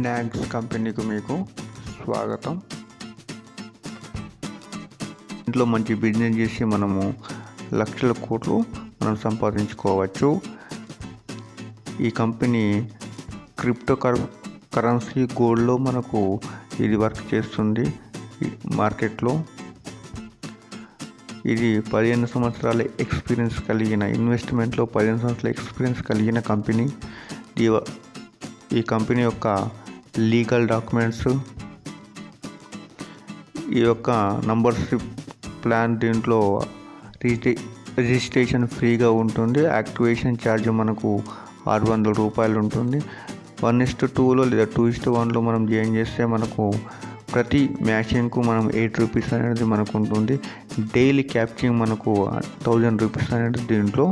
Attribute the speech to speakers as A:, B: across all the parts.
A: నాగ్స్ కంపెనీకి మీకు స్వాగతం. ఇంట్లో మంచి బిజినెస్ చేసి మనము లక్షల కోట్లు మనం సంపాదించుకోవచ్చు. ఈ కంపెనీ క్రిప్టో కరెన్సీ గోల్డ్లో మనకు ఇది వర్క్ చేస్తుంది మార్కెట్లో. ఇది 15 సంవత్సరాల ఎక్స్పీరియన్స్ కలిగిన ఇన్వెస్ట్మెంట్లో 15 సంవత్సరాల ఎక్స్పీరియన్స్ కలిగిన కంపెనీ. ఈ కంపెనీ యొక్క లీగల్ డాక్యుమెంట్స్, ఈ యొక్క నంబర్షిప్ ప్లాన్, దీంట్లో రిజిస్ట్రేషన్ ఫ్రీగా ఉంటుంది. యాక్టివేషన్ ఛార్జ్ మనకు 600 రూపాయలు ఉంటుంది. 1:2లో లేదా 2:1లో మనం జాయిన్ చేస్తే మనకు ప్రతి మ్యాచింగ్కు మనం 8 రూపీస్ అనేది మనకు ఉంటుంది. డైలీ క్యాప్చరింగ్ మనకు 1000 రూపీస్ అనేది దీంట్లో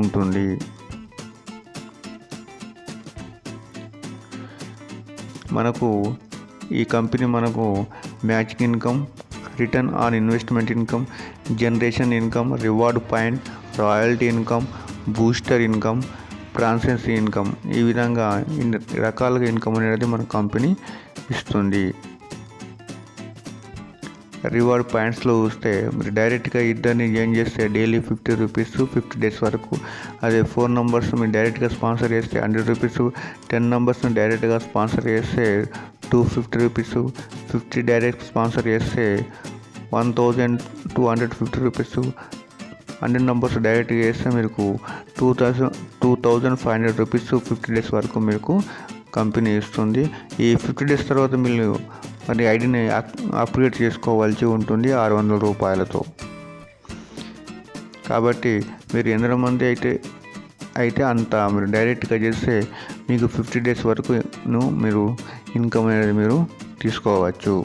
A: ఉంటుంది. మనకు ఈ కంపెనీ మనకు matching income, return on investment income, generation income, reward point, royalty income, booster income, transaction income, ఈ విధంగా ఇన్ని రకాలుగా ఇన్కమ్ అనేది మన కంపెనీ ఇస్తుంది. రివార్డ్ పాయింట్స్లో చూస్తే మీరు డైరెక్ట్గా ఇద్దరిని జాయిన్ చేస్తే డైలీ 50 రూపీస్ 50 డేస్ వరకు. అదే 4 నంబర్స్ మీరు డైరెక్ట్గా స్పాన్సర్ చేస్తే 100 రూపీస్, 10 నంబర్స్ని డైరెక్ట్గా స్పాన్సర్ చేస్తే 250 రూపీస్, 50 డైరెక్ట్ స్పాన్సర్ చేస్తే 1250 రూపీస్, 100 నంబర్స్ డైరెక్ట్గా చేస్తే మీకు 2500 రూపీస్ 50 డేస్ వరకు మీకు కంపెనీ ఇస్తుంది. ఈ 50 డేస్ తర్వాత మీరు మరి ఐడిని అప్గ్రేడ్ చేసుకోవాల్సి ఉంటుంది 600 రూపాయలతో. కాబట్టి మీరు ఎంత మంది అయితే అంత మీరు డైరెక్ట్గా చేస్తే మీకు 50 డేస్ వరకు మీరు ఇన్కమ్ అనేది మీరు తీసుకోవచ్చు.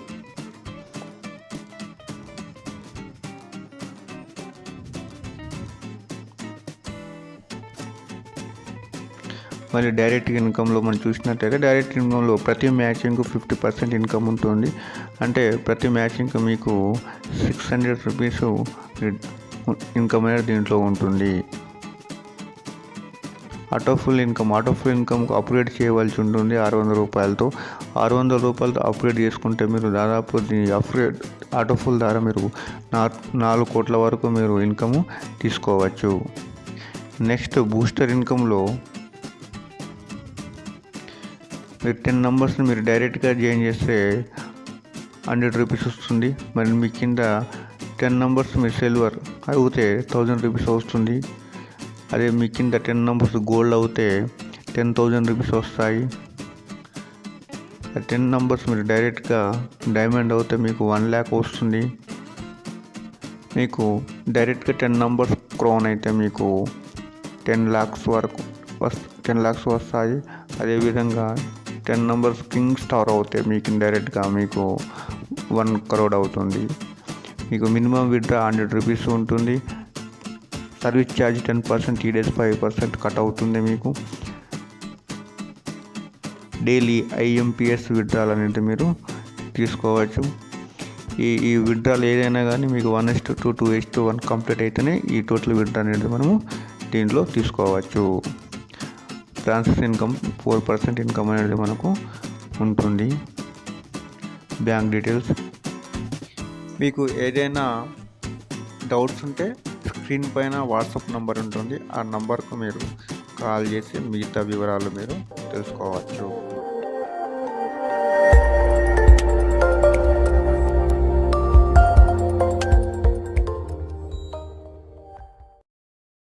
A: మరి డైరెక్ట్ ఇన్కంలో మనం చూసినట్టయితే డైరెక్ట్ ఇన్కంలో ప్రతి మ్యాచింగ్కు 50% ఇన్కమ్ ఉంటుంది. అంటే ప్రతి మ్యాచింగ్కి మీకు 600 రూపీస్ ఇన్కమ్ అనేది దీంట్లో ఉంటుంది. ఆటోఫుల్ ఇన్కమ్కు అప్గ్రేడ్ చేయవలసి ఉంటుంది 600 రూపాయలతో. 600 రూపాయలతో అప్గ్రేడ్ చేసుకుంటే మీరు దాదాపు అప్గ్రేడ్ ఆటోఫుల్ ద్వారా మీరు 4 కోట్ల వరకు మీరు ఇన్కమ్ తీసుకోవచ్చు. నెక్స్ట్ బూస్టర్ ఇన్కంలో మీరు 10 నంబర్స్ని మీరు డైరెక్ట్గా జాయిన్ చేస్తే 100 రూపీస్ వస్తుంది. మరి మీ కింద 10 నంబర్స్ మీరు సిల్వర్ అవుతే 1000 రూపీస్ వస్తుంది. అదే మీ కింద 10 నంబర్స్ గోల్డ్ అవుతే 10,000 రూపీస్ వస్తాయి. 10 నంబర్స్ మీరు డైరెక్ట్గా డైమండ్ అవుతే మీకు 1 lakh వస్తుంది. మీకు డైరెక్ట్గా 10 నంబర్స్ క్రౌన్ అయితే మీకు 10 lakhs వరకు 10 lakhs వస్తాయి. అదేవిధంగా 10 నంబర్స్ కింగ్ స్టార్ అవుతే మీకు డైరెక్ట్గా మీకు 1 crore అవుతుంది. మీకు మినిమం విత్డ్రా 100 రూపీస్ ఉంటుంది. సర్వీస్ ఛార్జ్ 10%, TDS 5% కట్ అవుతుంది. మీకు డైలీ IMPS విత్డ్రాల్ అనేది మీరు తీసుకోవచ్చు. ఈ విత్డ్రాల్ ఏదైనా కానీ మీకు 1:2, 2:1 కంప్లీట్ అయితేనే ఈ టోటల్ విత్డ్రా అనేది మనము దీంట్లో తీసుకోవచ్చు. ట్రాన్సాక్షన్ ఇన్కమ్ 4% ఇన్కమ్ అనేది మనకు ఉంటుంది. బ్యాంక్ డీటెయిల్స్, మీకు ఏదైనా డౌట్స్ ఉంటే స్క్రీన్ పైన వాట్సాప్ నంబర్ ఉంటుంది. ఆ నంబర్కు మీరు కాల్ చేసి మిగతా వివరాలు మీరు తెలుసుకోవచ్చు.